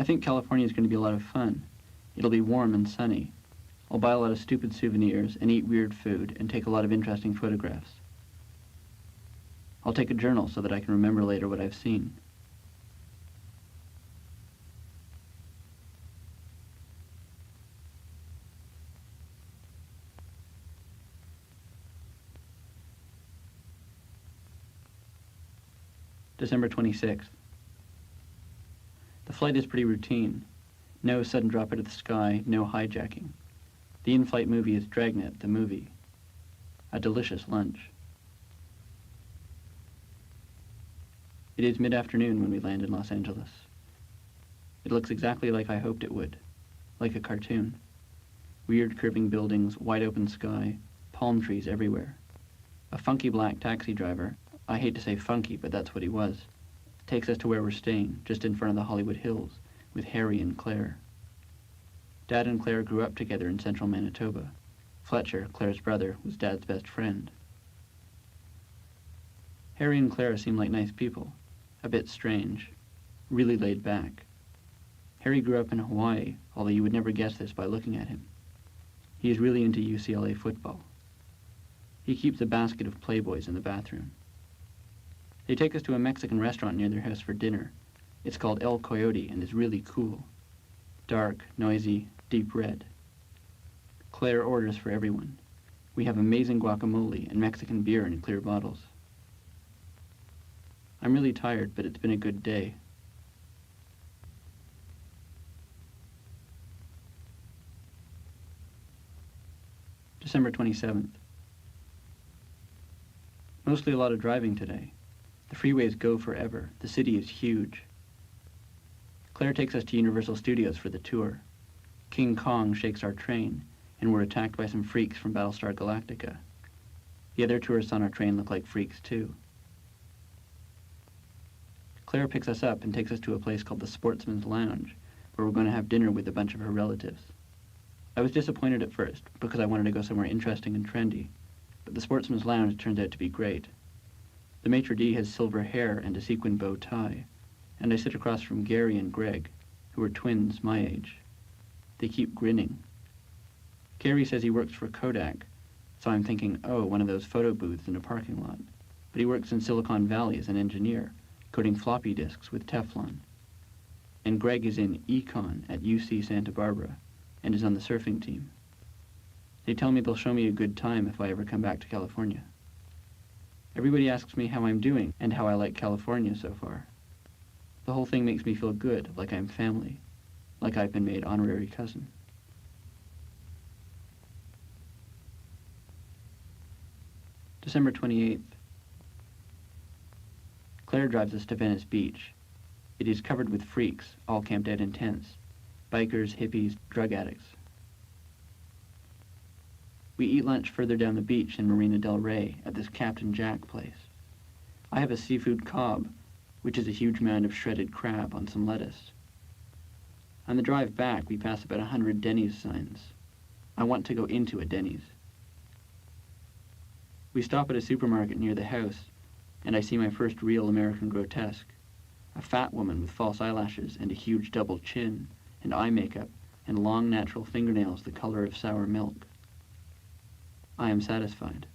think California is going to be a lot of fun. It'll be warm and sunny. I'll buy a lot of stupid souvenirs and eat weird food and take a lot of interesting photographs. I'll take a journal so that I can remember later what I've seen. December 26th. The flight is pretty routine. No sudden drop out of the sky, no hijacking. The in-flight movie is Dragnet, the movie. A delicious lunch. It is mid-afternoon when we land in Los Angeles. It looks exactly like I hoped it would, like a cartoon. Weird curving buildings, wide open sky, palm trees everywhere. A funky black taxi driver, I hate to say funky, but that's what he was, takes us to where we're staying, just in front of the Hollywood Hills, with Harry and Claire. Dad and Claire grew up together in central Manitoba. Fletcher, Claire's brother, was Dad's best friend. Harry and Claire seem like nice people, a bit strange, really laid back. Harry grew up in Hawaii, although you would never guess this by looking at him. He is really into UCLA football. He keeps a basket of Playboys in the bathroom. They take us to a Mexican restaurant near their house for dinner. It's called El Coyote and is really cool. Dark, noisy, deep red. Claire orders for everyone. We have amazing guacamole and Mexican beer in clear bottles. I'm really tired, but it's been a good day. December 27th. Mostly a lot of driving today. The freeways go forever. The city is huge. Claire takes us to Universal Studios for the tour. King Kong shakes our train, and we're attacked by some freaks from Battlestar Galactica. The other tourists on our train look like freaks too. Claire picks us up and takes us to a place called the Sportsman's Lounge, where we're going to have dinner with a bunch of her relatives. I was disappointed at first, because I wanted to go somewhere interesting and trendy, but the Sportsman's Lounge turns out to be great. The maitre d' has silver hair and a sequin bow tie, and I sit across from Gary and Greg, who are twins my age. They keep grinning. Gary says he works for Kodak, so I'm thinking, oh, one of those photo booths in a parking lot. But he works in Silicon Valley as an engineer, coating floppy disks with Teflon. And Greg is in econ at UC Santa Barbara and is on the surfing team. They tell me they'll show me a good time if I ever come back to California. Everybody asks me how I'm doing and how I like California so far. The whole thing makes me feel good, like I'm family, like I've been made honorary cousin. December 28th. Claire drives us to Venice Beach. It is covered with freaks, all camped out in tents. Bikers, hippies, drug addicts. We eat lunch further down the beach in Marina del Rey at this Captain Jack place. I have a seafood cob, which is a huge mound of shredded crab on some lettuce. On the drive back, we pass about 100 Denny's signs. I want to go into a Denny's. We stop at a supermarket near the house, and I see my first real American grotesque. A fat woman with false eyelashes and a huge double chin, and eye makeup, and long natural fingernails the color of sour milk. I am satisfied.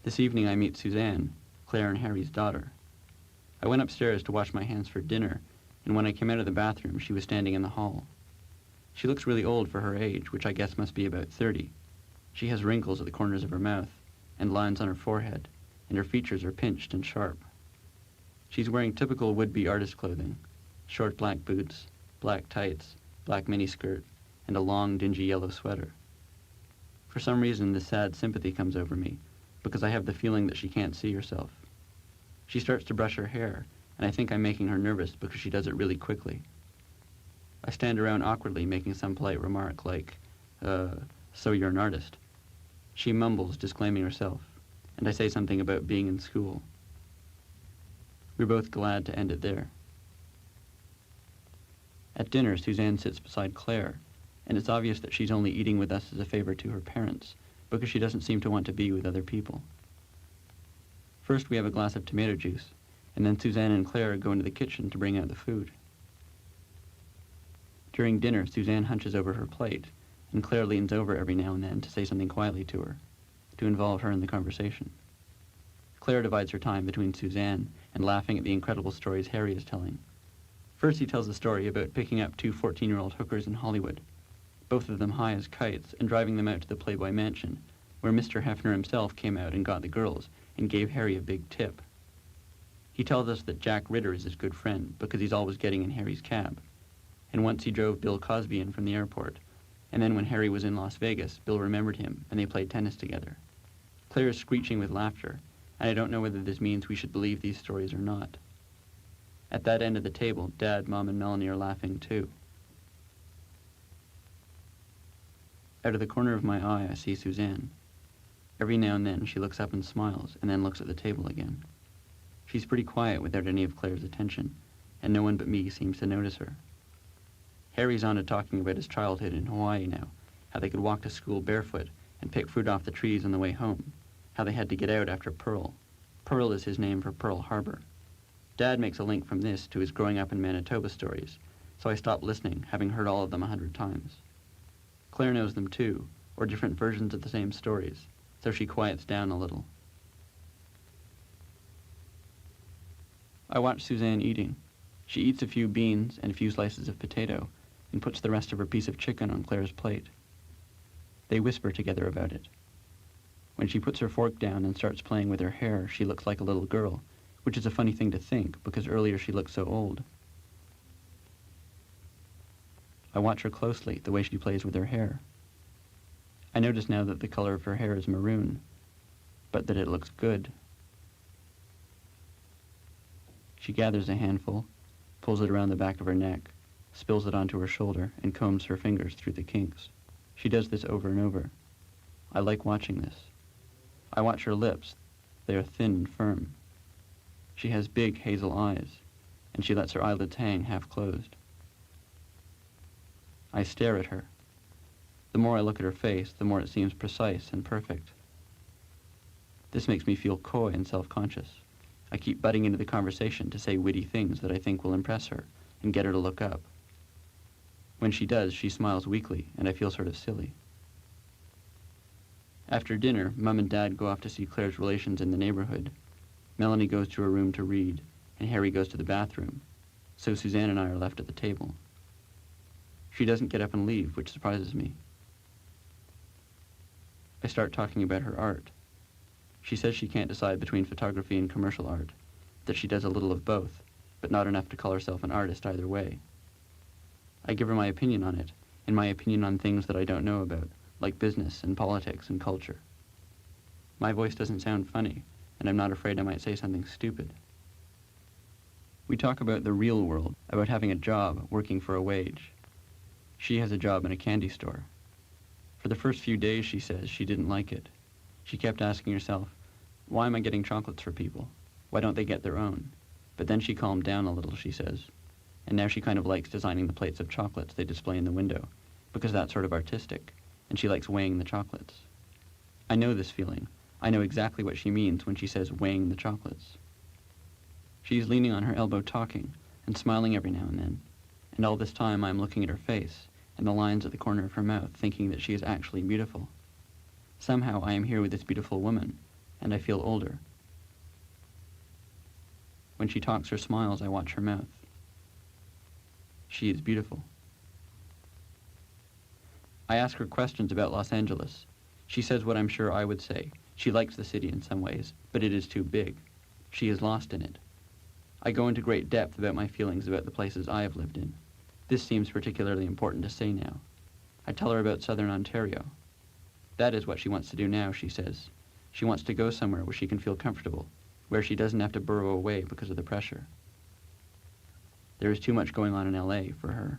This evening I meet Suzanne, Claire and Harry's daughter. I went upstairs to wash my hands for dinner, and when I came out of the bathroom, she was standing in the hall. She looks really old for her age, which I guess must be about 30. She has wrinkles at the corners of her mouth, and lines on her forehead, and her features are pinched and sharp. She's wearing typical would-be artist clothing, short black boots, black tights, black miniskirt, and a long, dingy yellow sweater. For some reason, this sad sympathy comes over me, because I have the feeling that she can't see herself. She starts to brush her hair, and I think I'm making her nervous because she does it really quickly. I stand around awkwardly, making some polite remark like, so you're an artist. She mumbles, disclaiming herself, and I say something about being in school. We're both glad to end it there. At dinner, Suzanne sits beside Claire, and it's obvious that she's only eating with us as a favor to her parents, because she doesn't seem to want to be with other people. First we have a glass of tomato juice, and then Suzanne and Claire go into the kitchen to bring out the food. During dinner, Suzanne hunches over her plate, and Claire leans over every now and then to say something quietly to her, to involve her in the conversation. Claire divides her time between Suzanne and laughing at the incredible stories Harry is telling. First he tells a story about picking up two 14-year-old hookers in Hollywood, both of them high as kites, and driving them out to the Playboy Mansion, where Mr. Hefner himself came out and got the girls and gave Harry a big tip. He tells us that Jack Ritter is his good friend because he's always getting in Harry's cab. And once he drove Bill Cosby in from the airport, and then when Harry was in Las Vegas, Bill remembered him and they played tennis together. Claire is screeching with laughter, and I don't know whether this means we should believe these stories or not. At that end of the table, Dad, Mom, and Melanie are laughing too. Out of the corner of my eye, I see Suzanne. Every now and then she looks up and smiles, and then looks at the table again. She's pretty quiet without any of Claire's attention, and no one but me seems to notice her. Harry's on to talking about his childhood in Hawaii now, how they could walk to school barefoot and pick fruit off the trees on the way home, how they had to get out after Pearl. Pearl is his name for Pearl Harbor. Dad makes a link from this to his growing up in Manitoba stories, so I stop listening, having heard all of them 100 times. Claire knows them too, or different versions of the same stories, so she quiets down a little. I watch Suzanne eating. She eats a few beans and a few slices of potato, and puts the rest of her piece of chicken on Claire's plate. They whisper together about it. When she puts her fork down and starts playing with her hair, she looks like a little girl, which is a funny thing to think, because earlier she looked so old. I watch her closely, the way she plays with her hair. I notice now that the color of her hair is maroon, but that it looks good. She gathers a handful, pulls it around the back of her neck, spills it onto her shoulder, and combs her fingers through the kinks. She does this over and over. I like watching this. I watch her lips. They are thin and firm. She has big hazel eyes, and she lets her eyelids hang half-closed. I stare at her. The more I look at her face, the more it seems precise and perfect. This makes me feel coy and self-conscious. I keep butting into the conversation to say witty things that I think will impress her and get her to look up. When she does, she smiles weakly, and I feel sort of silly. After dinner, Mum and Dad go off to see Claire's relations in the neighborhood. Melanie goes to her room to read, and Harry goes to the bathroom, so Suzanne and I are left at the table. She doesn't get up and leave, which surprises me. I start talking about her art. She says she can't decide between photography and commercial art, that she does a little of both, but not enough to call herself an artist either way. I give her my opinion on it, and my opinion on things that I don't know about, like business and politics and culture. My voice doesn't sound funny, and I'm not afraid I might say something stupid. We talk about the real world, about having a job, working for a wage. She has a job in a candy store. For the first few days, she says, she didn't like it. She kept asking herself, why am I getting chocolates for people? Why don't they get their own? But then she calmed down a little, she says, and now she kind of likes designing the plates of chocolates they display in the window, because that's sort of artistic, and she likes weighing the chocolates. I know this feeling. I know exactly what she means when she says weighing the chocolates. She's leaning on her elbow talking, and smiling every now and then, and all this time I'm looking at her face, and the lines at the corner of her mouth, thinking that she is actually beautiful. Somehow I am here with this beautiful woman, and I feel older. When she talks or smiles, I watch her mouth. She is beautiful. I ask her questions about Los Angeles. She says what I'm sure I would say. She likes the city in some ways, but it is too big. She is lost in it. I go into great depth about my feelings about the places I have lived in. This seems particularly important to say now. I tell her about Southern Ontario. That is what she wants to do now, she says. She wants to go somewhere where she can feel comfortable, where she doesn't have to burrow away because of the pressure. There is too much going on in LA for her.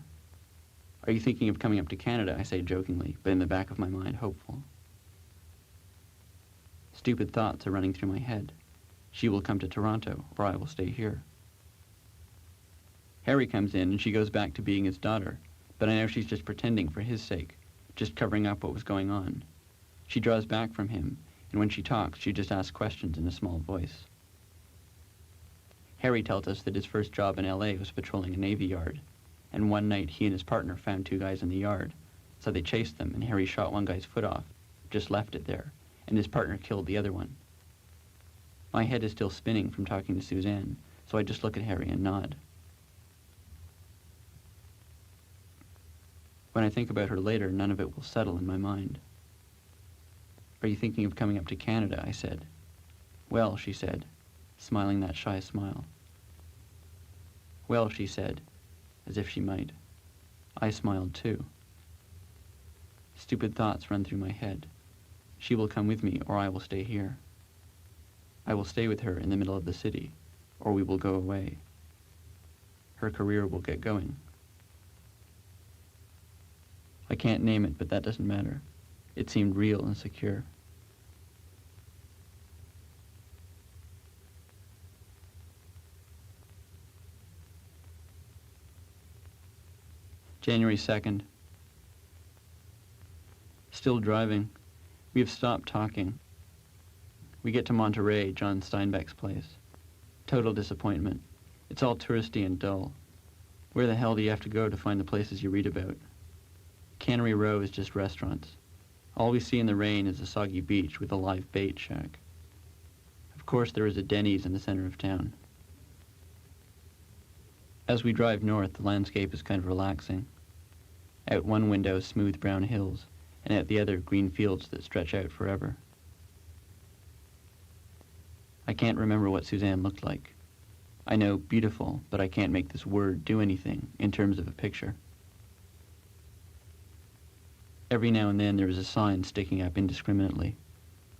Are you thinking of coming up to Canada? I say jokingly, but in the back of my mind, hopeful. Stupid thoughts are running through my head. She will come to Toronto, or I will stay here. Harry comes in, and she goes back to being his daughter, but I know she's just pretending for his sake, just covering up what was going on. She draws back from him, and when she talks, she just asks questions in a small voice. Harry tells us that his first job in L.A. was patrolling a Navy yard, and one night he and his partner found two guys in the yard, so they chased them, and Harry shot one guy's foot off, just left it there, and his partner killed the other one. My head is still spinning from talking to Suzanne, so I just look at Harry and nod. When I think about her later, none of it will settle in my mind. "Are you thinking of coming up to Canada?" I said. "Well," she said, smiling that shy smile. "Well," she said, as if she might. I smiled too. Stupid thoughts run through my head. She will come with me, or I will stay here. I will stay with her in the middle of the city, or we will go away. Her career will get going. I can't name it, but that doesn't matter. It seemed real and secure. January 2nd. Still driving. We have stopped talking. We get to Monterey, John Steinbeck's place. Total disappointment. It's all touristy and dull. Where the hell do you have to go to find the places you read about? Cannery Row is just restaurants. All we see in the rain is a soggy beach with a live bait shack. Of course, there is a Denny's in the center of town. As we drive north, the landscape is kind of relaxing. Out one window, smooth brown hills, and out the other, green fields that stretch out forever. I can't remember what Suzanne looked like. I know beautiful, but I can't make this word do anything in terms of a picture. Every now and then there is a sign sticking up indiscriminately.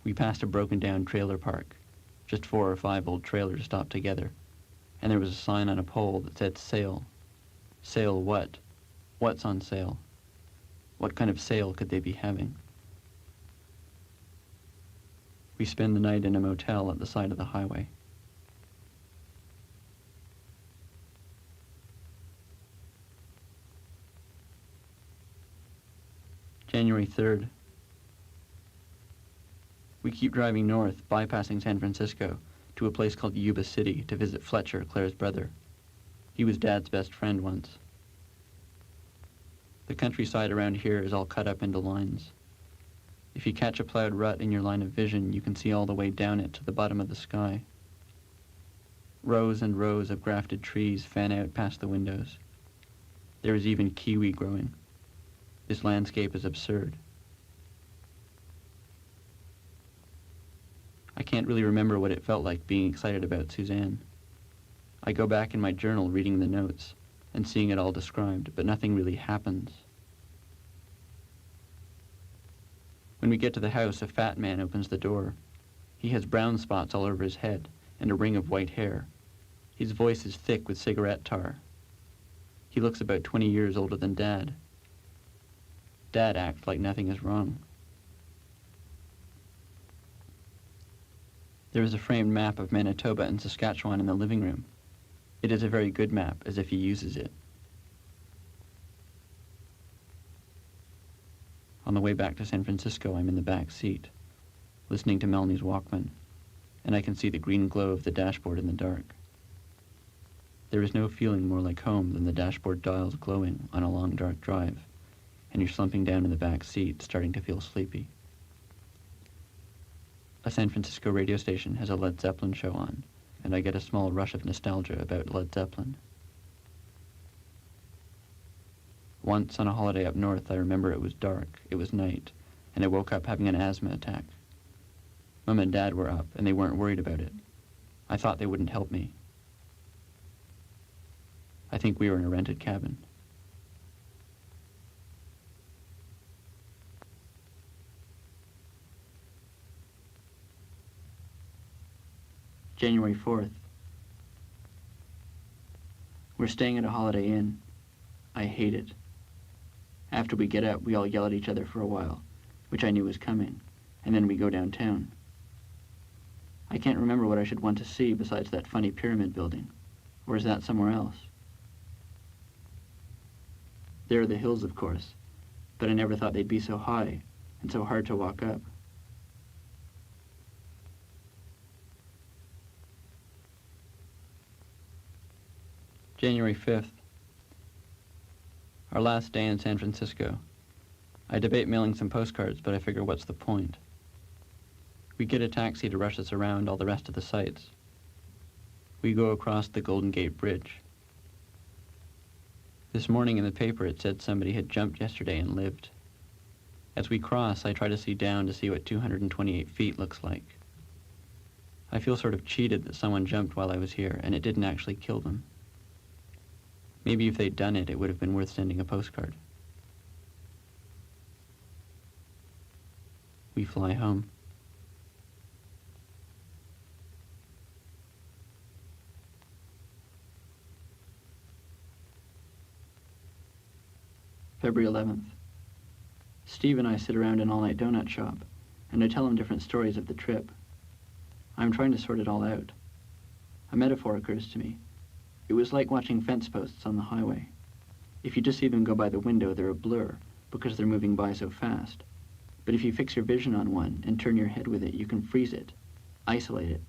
We passed a broken-down trailer park, just 4 or 5 old trailers stopped together, and there was a sign on a pole that said sale. Sale what? What's on sale? What kind of sale could they be having? We spend the night in a motel at the side of the highway. January 3rd. We keep driving north, bypassing San Francisco, to a place called Yuba City to visit Fletcher, Claire's brother. He was Dad's best friend once. The countryside around here is all cut up into lines. If you catch a plowed rut in your line of vision, you can see all the way down it to the bottom of the sky. Rows and rows of grafted trees fan out past the windows. There is even kiwi growing. This landscape is absurd. I can't really remember what it felt like being excited about Suzanne. I go back in my journal reading the notes and seeing it all described, but nothing really happens. When we get to the house, a fat man opens the door. He has brown spots all over his head and a ring of white hair. His voice is thick with cigarette tar. He looks about 20 years older than Dad. Dad acts like nothing is wrong. There is a framed map of Manitoba and Saskatchewan in the living room. It is a very good map, as if he uses it. On the way back to San Francisco, I'm in the back seat, listening to Melanie's Walkman, and I can see the green glow of the dashboard in the dark. There is no feeling more like home than the dashboard dials glowing on a long, dark drive, and you're slumping down in the back seat, starting to feel sleepy. A San Francisco radio station has a Led Zeppelin show on, and I get a small rush of nostalgia about Led Zeppelin. Once on a holiday up north, I remember it was dark, it was night, and I woke up having an asthma attack. Mom and Dad were up, and they weren't worried about it. I thought they wouldn't help me. I think we were in a rented cabin. January 4th. We're staying at a Holiday Inn. I hate it. After we get up, we all yell at each other for a while, which I knew was coming, and then we go downtown. I can't remember what I should want to see besides that funny pyramid building. Or is that somewhere else? There are the hills, of course, but I never thought they'd be so high and so hard to walk up. January 5th. Our last day in San Francisco. I debate mailing some postcards, but I figure what's the point? We get a taxi to rush us around all the rest of the sites. We go across the Golden Gate Bridge. This morning in the paper it said somebody had jumped yesterday and lived. As we cross, I try to see down to see what 228 feet looks like. I feel sort of cheated that someone jumped while I was here, and it didn't actually kill them. Maybe if they'd done it, it would have been worth sending a postcard. We fly home. February 11th. Steve and I sit around an all-night donut shop, and I tell him different stories of the trip. I'm trying to sort it all out. A metaphor occurs to me. It was like watching fence posts on the highway. If you just see them go by the window, they're a blur, because they're moving by so fast. But if you fix your vision on one and turn your head with it, you can freeze it, isolate it,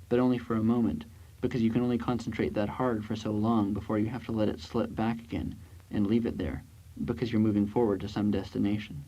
but only for a moment, because you can only concentrate that hard for so long before you have to let it slip back again and leave it there, because you're moving forward to some destination.